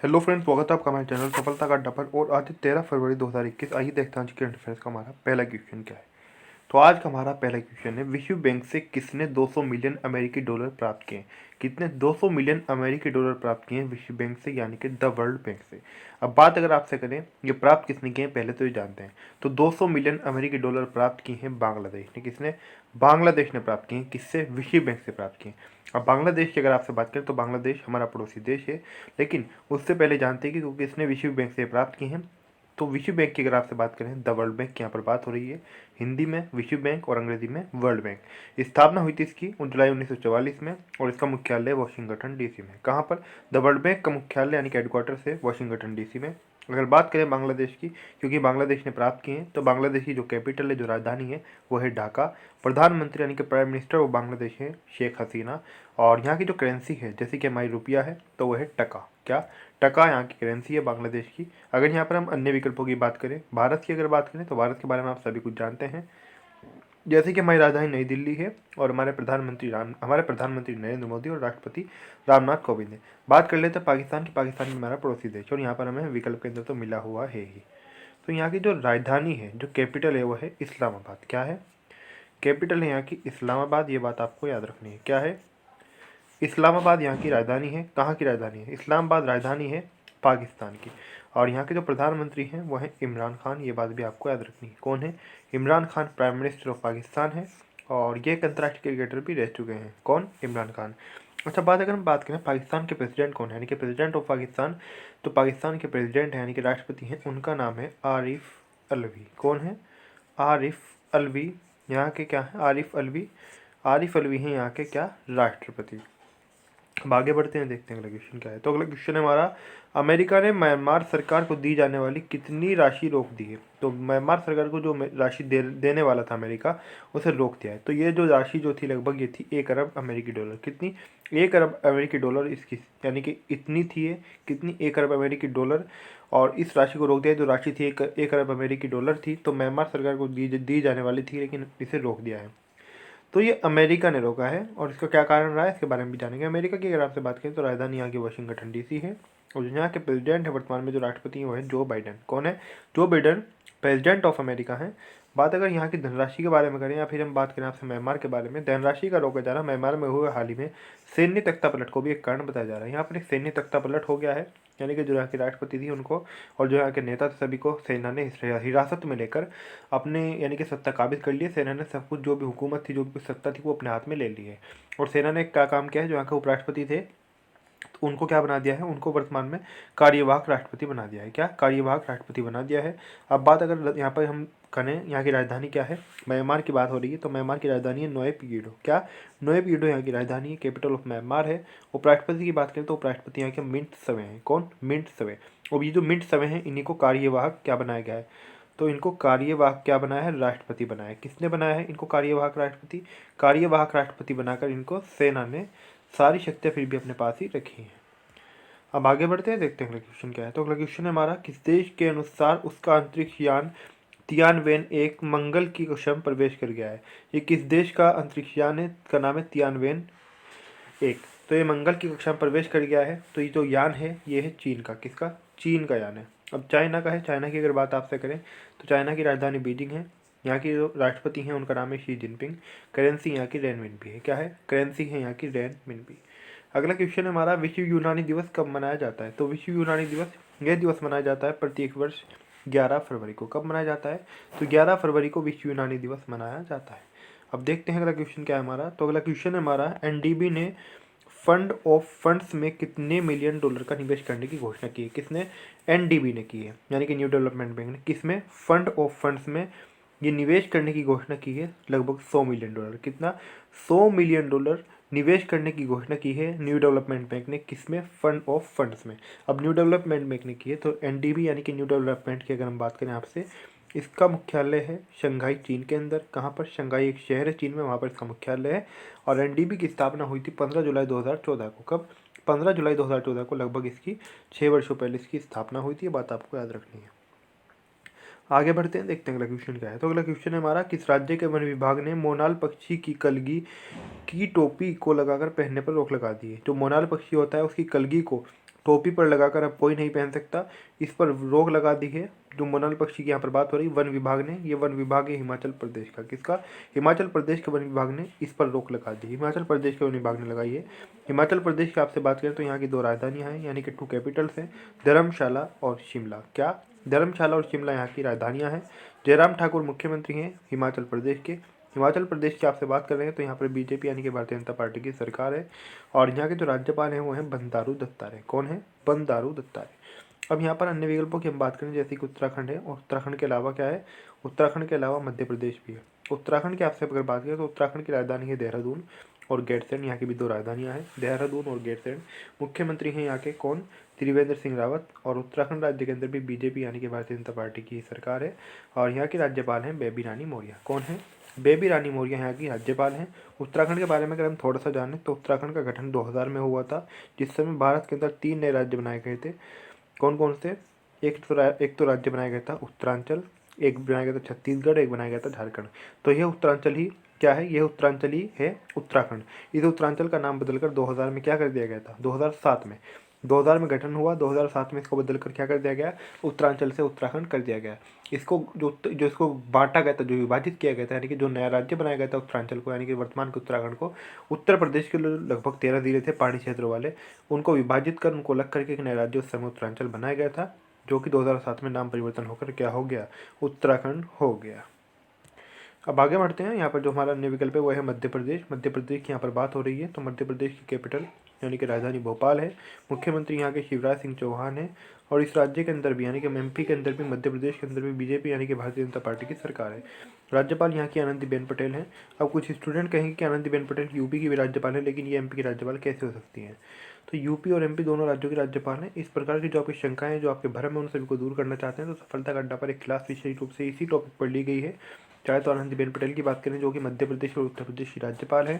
Hello friends, स्वागत है आपका हमारे चैनल सफलता का अड्डा पर। और आज 13 फरवरी 2021। आइए देखते हैं आज करंट अफेयर्स का हमारा पहला क्वेश्चन क्या है। तो आज का हमारा पहला क्वेश्चन है, विश्व बैंक से किसने 200 मिलियन अमेरिकी डॉलर प्राप्त किए? कितने 200 मिलियन अमेरिकी डॉलर प्राप्त किए हैं विश्व बैंक से, यानी कि द वर्ल्ड बैंक से। अब बात अगर आपसे करें ये प्राप्त किसने किए हैं, पहले तो ये जानते हैं। तो 200 मिलियन अमेरिकी डॉलर प्राप्त किए हैं बांग्लादेश ने। किसने? बांग्लादेश ने प्राप्त किए हैं। किससे? विश्व बैंक से प्राप्त किए हैं। अब बांग्लादेश की अगर आपसे बात करें तो बांग्लादेश हमारा पड़ोसी देश है, लेकिन उससे पहले जानते हैं कि क्योंकि इसने विश्व बैंक से प्राप्त किए हैं। तो विश्व बैंक की अगर आपसे बात करें, द वर्ल्ड बैंक की यहाँ पर बात हो रही है। हिंदी में विश्व बैंक और अंग्रेजी में वर्ल्ड बैंक। स्थापना हुई थी इसकी जुलाई 1944 में, और इसका मुख्यालय वाशिंगटन डीसी में। कहाँ पर? द वर्ल्ड बैंक का मुख्यालय यानी कि हेडक्वार्टर्स है वाशिंगटन डीसी में। अगर बात करें बांग्लादेश की, क्योंकि बांग्लादेश ने प्राप्त किए हैं, तो बांग्लादेश की जो कैपिटल है, जो राजधानी है, वो है ढाका। प्रधानमंत्री यानी कि प्राइम मिनिस्टर वो बांग्लादेश है, शेख हसीना। और यहाँ की जो करेंसी है, जैसे कि हमारी रुपया है, तो वो है टका। क्या? टका यहाँ की करेंसी है बांग्लादेश की। अगर यहाँ पर हम अन्य विकल्पों की बात करें, भारत की अगर बात करें, तो भारत के बारे में आप सभी कुछ जानते हैं। जैसे कि हमारी राजधानी नई दिल्ली है, और हमारे प्रधानमंत्री नरेंद्र मोदी और राष्ट्रपति रामनाथ कोविंद है। बात कर लेते हैं पाकिस्तान की। पाकिस्तान में हमारा पड़ोसी देश, और यहाँ पर हमें विकल्प के अंदर तो मिला हुआ है ही। तो यहाँ की जो राजधानी है, जो कैपिटल है, वो है इस्लामाबाद। क्या है? कैपिटल है यहाँ की इस्लामाबाद। ये बात आपको याद रखनी है। क्या है? इस्लामाबाद यहाँ की राजधानी है। कहाँ की राजधानी है? इस्लामाबाद राजधानी है पाकिस्तान की। और यहाँ के जो प्रधानमंत्री हैं वो हैं इमरान खान। ये बात भी आपको याद रखनी है। कौन है? Imran Khan prime minister of Pakistan है। और ये एक अंतर्राष्ट्रीय क्रिकेटर भी रह चुके हैं। कौन? इमरान खान। अच्छा, अगर हम बात करें पाकिस्तान के प्रेसिडेंट कौन है, यानी कि प्रेसिडेंट ऑफ पाकिस्तान, तो पाकिस्तान के प्रेसिडेंट हैं यानी कि राष्ट्रपति हैं, उनका नाम है आरिफ अलवी। कौन है? आरिफ अलवी। यहाँ के क्या है? आरिफ अलवी। आरिफ अलवी हैं यहाँ के क्या? राष्ट्रपति। अब आगे बढ़ते हैं, देखते हैं अगला क्वेश्चन क्या है। तो अगला क्वेश्चन है हमारा, अमेरिका ने म्यांमार सरकार को दी जाने वाली कितनी राशि रोक दी है? तो म्यांमार सरकार को जो राशि देने वाला था अमेरिका, उसे रोक दिया है। तो ये जो राशि जो थी, लगभग ये थी 1 अरब अमेरिकी डॉलर। कितनी? 1 अरब अमेरिकी डॉलर इसकी, यानी कि इतनी थी ये। कितनी? 1 अरब अमेरिकी डॉलर। और इस राशि को रोक दिया। जो राशि थी 1 अरब अमेरिकी डॉलर थी, तो म्यांमार सरकार को दी जाने वाली थी, लेकिन इसे रोक दिया है। तो ये अमेरिका ने रोका है, और इसका क्या कारण रहा है, इसके बारे में भी जानेंगे। अमेरिका की अगर आपसे बात करें तो राजधानी यहाँ की वाशिंगटन डीसी है। और जो यहाँ के प्रेसिडेंट है वर्तमान में, जो राष्ट्रपति हैं, वो है जो बाइडन। कौन है? जो बाइडन प्रेसिडेंट ऑफ अमेरिका है। बात अगर यहाँ की धनराशि के बारे में करें, या फिर हम बात करें आपसे म्यांमार के बारे में, धनराशि का रोका जा रहा है। म्यांमार में हुए हाल ही में सैन्य तख्तापलट को भी एक कारण बताया जा रहा है। यहाँ पर एक सैन्य तख्तापलट हो गया है, यानी कि जो यहाँ के राष्ट्रपति थी उनको और जो यहाँ के नेता थे सभी को सेना ने हिरासत में लेकर अपने यानी कि सत्ता काबिज कर लिए। सेना ने सब कुछ, जो भी हुकूमत थी, जो भी सत्ता थी, वो अपने हाथ में ले ली है। और सेना ने क्या काम किया है, जो यहाँ के उपराष्ट्रपति थे, तो उनको क्या बना दिया है, उनको वर्तमान में कार्यवाहक राष्ट्रपति बना दिया है। क्या? कार्यवाहक राष्ट्रपति बना दिया है। अब बात अगर यहाँ पर हम करें, यहाँ की राजधानी क्या है, म्यांमार की बात हो रही है, तो म्यांमार की राजधानी है नोएपिगिडो। क्या? नोएपिगिडो यहाँ की राजधानी है, कैपिटल ऑफ म्यांमार है। उपराष्ट्रपति की बात करें तो उपराष्ट्रपति यहाँ के मिंट सवे हैं। कौन? मिंट सवे। और ये जो मिंट सवे हैं, इन्हीं को कार्यवाहक क्या बनाया गया है, तो इनको कार्यवाहक क्या बनाया है, राष्ट्रपति बनाया है। किसने बनाया है इनको कार्यवाहक राष्ट्रपति? कार्यवाहक राष्ट्रपति बनाकर इनको सेना ने सारी शक्तियाँ फिर भी अपने पास ही रखी हैं। अब आगे बढ़ते हैं, देखते हैं अगला क्वेश्चन क्या है। तो अगला क्वेश्चन है हमारा, किस देश के अनुसार उसका अंतरिक्ष यान तियानवेन एक मंगल की कक्षा में प्रवेश कर गया है? ये किस देश का अंतरिक्ष यान है? का नाम है तियानवेन एक। तो ये मंगल की कक्षा में प्रवेश कर गया है। तो ये जो यान है, ये है चीन का। किसका? चीन का यान है। अब चाइना का है। चाइना की अगर बात आपसे करें तो चाइना की राजधानी बीजिंग है। यहाँ के जो राष्ट्रपति हैं उनका नाम है शी जिनपिंग। करेंसी यहाँ की रेनमिनपी है। क्या है? करेंसी है यहाँ की रेनमिनपी। अगला क्वेश्चन है हमारा, विश्व यूनानी दिवस कब मनाया जाता है? तो विश्व यूनानी दिवस, यह दिवस मनाया जाता है प्रत्येक वर्ष 11 फरवरी को। कब मनाया जाता है? तो 11 फरवरी को विश्व यूनानी दिवस मनाया जाता है। अब देखते हैं अगला क्वेश्चन क्या है हमारा। तो अगला क्वेश्चन है हमारा, एनडीबी ने फंड ऑफ फंड्स में कितने मिलियन डॉलर का निवेश करने की घोषणा की है? किसने? एनडीबी ने की है, यानी कि न्यू डेवलपमेंट बैंक ने। किसमें? फंड ऑफ फंड्स में ये निवेश करने की घोषणा की है, लगभग 100 मिलियन डॉलर। कितना? 100 मिलियन डॉलर निवेश करने की घोषणा की है न्यू डेवलपमेंट बैंक ने। किसमें? फंड ऑफ फंड्स में। अब न्यू डेवलपमेंट बैंक ने की है, तो एनडीबी यानी कि न्यू डेवलपमेंट की अगर हम बात करें आपसे, इसका मुख्यालय है शंघाई, चीन के अंदर। कहाँ पर? शंघाई एक शहर है चीन में, वहाँ पर इसका मुख्यालय है। और एनडीबी की स्थापना हुई थी 15 जुलाई 2014 को। कब? 15 जुलाई 2014 को, लगभग इसकी 6 वर्षों पहले इसकी स्थापना हुई थी। ये बात आपको याद रखनी है। आगे बढ़ते हैं, देखते हैं अगला क्वेश्चन क्या है। तो अगला क्वेश्चन है हमारा, किस राज्य के वन विभाग ने मोनाल पक्षी की कलगी की टोपी को लगाकर पहनने पर रोक लगा दी है? जो मोनाल पक्षी होता है उसकी कलगी को टोपी पर लगाकर अब कोई नहीं पहन सकता, इस पर रोक लगा दी है। जो मोनाल पक्षी की यहाँ पर बात हो रही वन विभाग ने, ये वन विभाग है हिमाचल प्रदेश का। किसका? हिमाचल प्रदेश के वन विभाग ने इस पर रोक लगा दी। हिमाचल प्रदेश के वन विभाग ने लगाई है। हिमाचल प्रदेश की आपसे बात करें तो यहाँ की 2 राजधानियाँ हैं, यानी कि 2 कैपिटल्स हैं, धर्मशाला और शिमला। क्या? धर्मशाला और शिमला यहाँ की राजधानियाँ हैं। जयराम ठाकुर मुख्यमंत्री हैं हिमाचल प्रदेश के। हिमाचल प्रदेश की आपसे बात कर रहे हैं तो यहाँ पर बीजेपी यानी कि भारतीय जनता पार्टी की सरकार है। और यहाँ के जो राज्यपाल हैं वो हैं बंडारू दत्तात्रेय। कौन है? बंडारू दत्तात्रेय। अब यहाँ पर अन्य विकल्पों की हम बात करें, जैसे कि उत्तराखंड है, और उत्तराखंड के अलावा क्या है? उत्तराखंड के अलावा मध्य प्रदेश भी है। उत्तराखंड की आपसे अगर बात करें तो उत्तराखंड की राजधानी है देहरादून और गैरसैंण। यहाँ की भी 2 राजधानियाँ हैं, देहरादून और गैरसैंण। मुख्यमंत्री हैं यहाँ के कौन? त्रिवेंद्र सिंह रावत। और उत्तराखंड राज्य के अंदर भी बीजेपी यानी कि भारतीय जनता पार्टी की सरकार है। और यहाँ की राज्यपाल हैं बेबी रानी मौर्य। कौन है? बेबी रानी मौर्य यहाँ की राज्यपाल हैं। उत्तराखंड के बारे में अगर हम थोड़ा सा जानें तो उत्तराखंड का गठन 2000 में हुआ था, जिस समय भारत के अंदर 3 नए राज्य बनाए गए थे। कौन कौन से? एक तो राज्य बनाया गया था उत्तरांचल, एक बनाया गया था छत्तीसगढ़, एक बनाया गया था झारखंड। तो यह उत्तरांचल ही क्या है? यह उत्तरांचल ही है उत्तराखंड। इस उत्तरांचल का नाम बदलकर 2000 में क्या कर दिया गया था? 2007 में। 2000 में गठन हुआ, 2007 में इसको बदलकर क्या कर दिया गया? उत्तरांचल से उत्तराखंड कर दिया गया। इसको जो इसको बांटा गया था, जो विभाजित किया गया था, यानी कि जो नया राज्य बनाया गया था उत्तरांचल को, यानी कि वर्तमान के उत्तराखंड को, उत्तर प्रदेश के लगभग 13 जिले थे पहाड़ी क्षेत्र वाले, उनको विभाजित कर उनको अलग करके एक नया राज्य उस समय उत्तरांचल बनाया गया था, जो कि 2007 में नाम परिवर्तन होकर क्या हो गया? उत्तराखंड हो गया। अब आगे बढ़ते हैं। यहाँ पर जो हमारा अन्य विकल्प है वो है मध्य प्रदेश। मध्य प्रदेश की यहाँ पर बात हो रही है तो मध्य प्रदेश की कैपिटल यानी कि राजधानी भोपाल है। मुख्यमंत्री यहाँ के शिवराज सिंह चौहान है। और इस राज्य के अंदर भी यानी कि एमपी के अंदर भी, मध्य प्रदेश के अंदर भी बीजेपी यानी कि भारतीय जनता पार्टी की सरकार है। राज्यपाल यहाँ की आनंदीबेन पटेल हैं। अब कुछ स्टूडेंट कहेंगे कि आनंदीबेन पटेल यूपी की भी राज्यपाल है, लेकिन ये एमपी की राज्यपाल कैसे हो सकती हैं? तो यूपी और एमपी दोनों राज्यों के राज्यपाल हैं। इस प्रकार की जो आपकी शंकाएं हैं, जो आपके भ्रम है, उन सभी को दूर करना चाहते हैं तो सफलता का अड्डा पर एक क्लास विशेष रूप से इसी टॉपिक पर ली गई है। चाहे तो आनंदीबेन पटेल की बात करें जो कि मध्य प्रदेश और उत्तर प्रदेश की राज्यपाल है,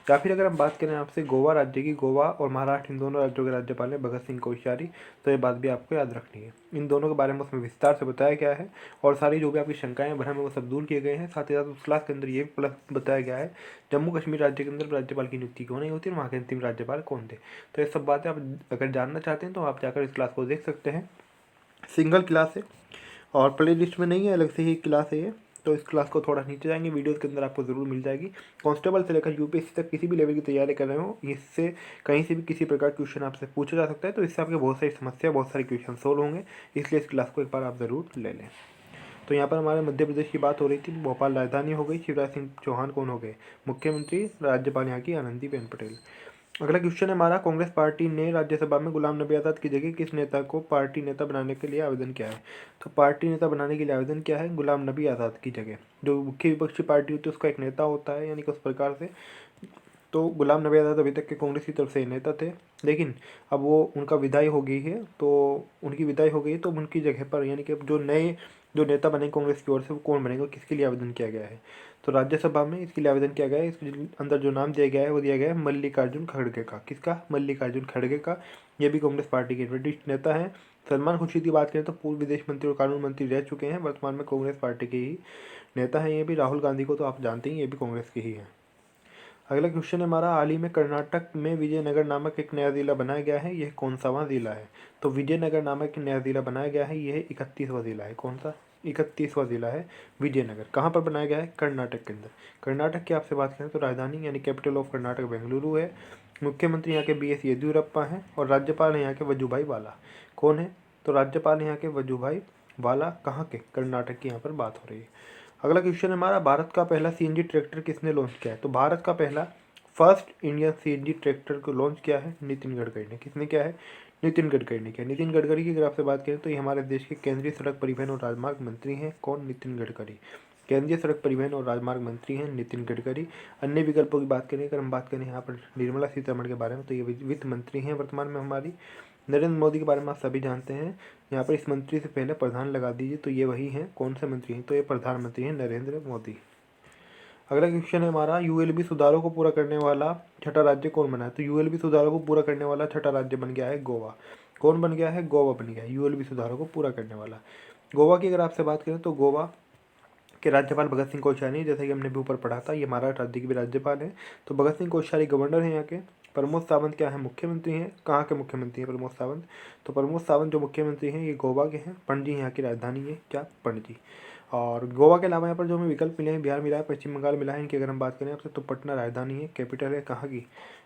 या फिर अगर हम बात करें आपसे गोवा राज्य की, गोवा और महाराष्ट्र इन दोनों राज्यों के राज्यपाल हैं भगत सिंह कोश्यारी। तो ये बात भी आपको याद रखनी है। इन दोनों के बारे में उसमें विस्तार से बताया गया है और सारी जो भी आपकी शंकाएं भ्रम है वो सब दूर किए गए हैं। साथ ही साथ उस क्लास के अंदर ये प्लस बताया गया है जम्मू कश्मीर राज्य के अंदर राज्यपाल की नियुक्ति क्यों नहीं होती और वहाँ के अंतिम राज्यपाल कौन थे। तो ये सब बातें आप अगर जानना चाहते हैं तो आप जाकर इस क्लास को देख सकते हैं। सिंगल क्लास है और प्ले लिस्ट में नहीं है, अलग से ही क्लास है ये। तो इस क्लास को थोड़ा नीचे जाएंगे, वीडियोस के अंदर आपको ज़रूर मिल जाएगी। कांस्टेबल से लेकर यूपीएससी तक किसी भी लेवल की तैयारी कर रहे हो, इससे कहीं से भी किसी प्रकार क्वेश्चन आपसे पूछा जा सकता है। तो इससे आपके बहुत सारी समस्या, बहुत सारे क्वेश्चन सोल्व होंगे, इसलिए इस क्लास को एक बार आप ज़रूर ले लें। तो यहाँ पर हमारे मध्य प्रदेश की बात हो रही थी, भोपाल राजधानी हो गई, शिवराज सिंह चौहान कौन हो गए? मुख्यमंत्री। राज्यपाल यहाँ की आनंदीबेन पटेल। अगला क्वेश्चन है हमारा, कांग्रेस पार्टी ने राज्यसभा में गुलाम नबी आज़ाद की जगह किस नेता को पार्टी नेता बनाने के लिए आवेदन किया है? तो पार्टी नेता बनाने के लिए आवेदन किया है गुलाम नबी आज़ाद की जगह। जो मुख्य विपक्षी पार्टी होती है उसका एक नेता होता है, यानी कि उस प्रकार से। तो गुलाम नबी आज़ाद अभी तक के कांग्रेस की तरफ से नेता थे, लेकिन अब वो उनका विदाई हो गई है, तो उनकी विदाई हो गई तो उनकी जगह पर यानी कि जो नए जो नेता बने कांग्रेस की ओर से वो कौन बनेगा, किसके लिए आवेदन किया गया है? तो राज्यसभा में इसके लिए आवेदन किया गया है। इसके अंदर जो नाम दिया गया है वो दिया गया है मल्लिकार्जुन खड़गे का। किसका? मल्लिकार्जुन खड़गे का। ये भी कांग्रेस पार्टी के वरिष्ठ नेता हैं। सलमान खुर्शीद की बात करें तो पूर्व विदेश मंत्री और कानून मंत्री रह चुके हैं, वर्तमान में कांग्रेस पार्टी के ही नेता हैं ये भी। राहुल गांधी को तो आप जानते ही, ये भी कांग्रेस के ही हैं। अगला क्वेश्चन है हमारा, हाल ही में कर्नाटक में विजयनगर नामक एक नया जिला बनाया गया है, यह कौन सा जिला है? तो विजयनगर नामक एक नया जिला बनाया गया है, यह 31वां जिला है। कौन सा? 31वां जिला है विजयनगर। कहाँ पर बनाया गया है? कर्नाटक के अंदर। कर्नाटक की आपसे बात करें तो राजधानी यानी कैपिटल ऑफ कर्नाटक बेंगलुरु है। मुख्यमंत्री यहाँ के BS येदियुरप्पा हैं और राज्यपाल हैं यहाँ के वजुभाई वाला। कौन है? तो राज्यपाल यहाँ के वजुभाई वाला। कहाँ के? कर्नाटक की यहाँ पर बात हो रही है। अगला क्वेश्चन है हमारा, भारत का पहला CNG ट्रैक्टर किसने लॉन्च किया है? तो भारत का पहला फर्स्ट इंडियन CNG ट्रैक्टर को लॉन्च किया है नितिन गडकरी ने। किसने किया है? नितिन गडकरी ने किया। नितिन गडकरी की अगर आपसे बात करें तो ये हमारे देश के केंद्रीय सड़क परिवहन और राजमार्ग मंत्री हैं। कौन? नितिन गडकरी। केंद्रीय सड़क परिवहन और राजमार्ग मंत्री हैं नितिन गडकरी। अन्य विकल्पों की बात करें, अगर हम बात करें यहाँ पर निर्मला सीतारमण के बारे में, तो ये वित्त मंत्री हैं वर्तमान में हमारी। नरेंद्र मोदी के बारे में आप सभी जानते हैं। यहाँ पर इस मंत्री से पहले प्रधान लगा दीजिए, तो ये वही हैं। कौन से मंत्री हैं? तो ये प्रधानमंत्री हैं नरेंद्र मोदी। अगला क्वेश्चन है हमारा, ULB सुधारों को पूरा करने वाला छठा राज्य कौन बना है? तो ULB सुधारों को पूरा करने वाला छठा राज्य बन गया है गोवा। कौन बन गया है? गोवा बन गया है ULB सुधारों को पूरा करने वाला। गोवा की अगर आपसे बात करें तो गोवा कि राज्यपाल भगत सिंह कोश्यारी, जैसे कि हमने भी ऊपर पढ़ा था, ये महाराष्ट्र राज्य के भी राज्यपाल हैं। तो भगत सिंह कोश्यारी गवर्नर हैं यहाँ के। प्रमोद सावंत क्या है, मुख्यमंत्री हैं। कहाँ के मुख्यमंत्री हैं प्रमोद सावंत? तो प्रमोद सावंत जो मुख्यमंत्री हैं ये गोवा के हैं। पणजी यहाँ की राजधानी है, क्या, पणजी। और गोवा के अलावा यहाँ पर जो हमें विकल्प मिले हैं, बिहार मिला है, पश्चिम बंगाल मिला है। इनकी अगर हम बात करें आपसे, तो पटना राजधानी है, कैपिटल है कहाँ की,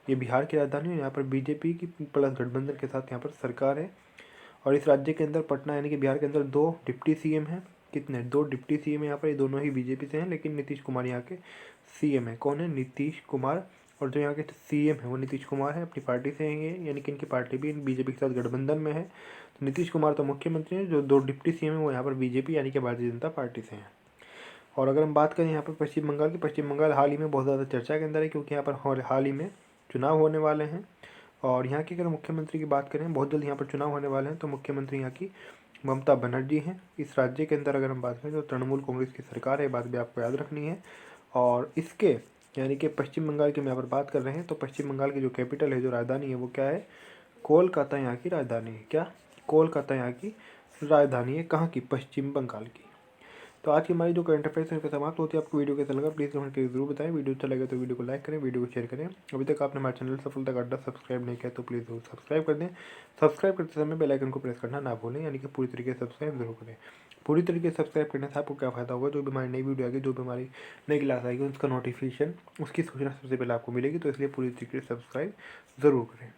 ये बिहार की राजधानी है। यहाँ पर बीजेपी की प्लस गठबंधन के साथ यहाँ पर सरकार है। और इस राज्य के अंदर, पटना यानी कि बिहार के अंदर, 2 डिप्टी सीएम हैं। कितने? 2 डिप्टी सीएम यहाँ पर, ये दोनों ही बीजेपी से हैं, लेकिन नीतीश कुमार यहाँ के सीएम है। कौन है? नीतीश कुमार। और जो यहाँ के सीएम है वो नीतीश कुमार है, अपनी पार्टी से हैं ये, यानी कि इनकी पार्टी भी बीजेपी के साथ गठबंधन में है। तो नीतीश कुमार तो मुख्यमंत्री हैं, जो 2 डिप्टी सीएम है वो यहाँ पर बीजेपी यानी कि भारतीय जनता पार्टी से हैं। और अगर हम बात करें यहाँ पर पश्चिम बंगाल की, पश्चिम बंगाल हाल ही में बहुत ज़्यादा चर्चा के अंदर है, क्योंकि यहाँ पर हाल ही में चुनाव होने वाले हैं। और यहाँ की अगर मुख्यमंत्री की बात करें, बहुत जल्द यहाँ पर चुनाव होने वाले हैं, तो मुख्यमंत्री यहाँ की ममता बनर्जी हैं। इस राज्य के अंदर अगर हम बात करें तो तृणमूल कांग्रेस की सरकार है, ये बात भी आपको याद रखनी है। और इसके यानी कि पश्चिम बंगाल की हम यहाँ पर बात कर रहे हैं, तो पश्चिम बंगाल की जो कैपिटल है, जो राजधानी है, वो क्या है? कोलकाता यहाँ की राजधानी है। क्या? कोलकाता यहाँ की राजधानी है। कहाँ की? पश्चिम बंगाल की। तो आज की हमारी जो करंट अफेयर्स है समाप्त होती है। आपको वीडियो कैसा लगा प्लीज़ कमेंट करके जरूर बताएं। वीडियो अच्छा लगे तो वीडियो को लाइक करें, वीडियो को शेयर करें। अभी तक आपने हमारे चैनल सफलता का अड्डा सब्सक्राइब नहीं किया तो प्लीज़ जरूर सब्सक्राइब कर दें। सब्सक्राइब करते समय बेल आइकन को प्रेस करना ना भूलें, यानी कि पूरी तरीके से सब्सक्राइब जरूर करें। पूरी तरीके से सब्सक्राइब करने से आपको क्या फ़ायदा होगा? जो भी हमारी नई वीडियो आएगी, जो भी हमारी नई क्लास आएगी, उसका नोटिफिकेशन, उसकी सूचना सबसे पहले आपको मिलेगी। तो इसलिए पूरी तरीके से सब्सक्राइब ज़रूर करें।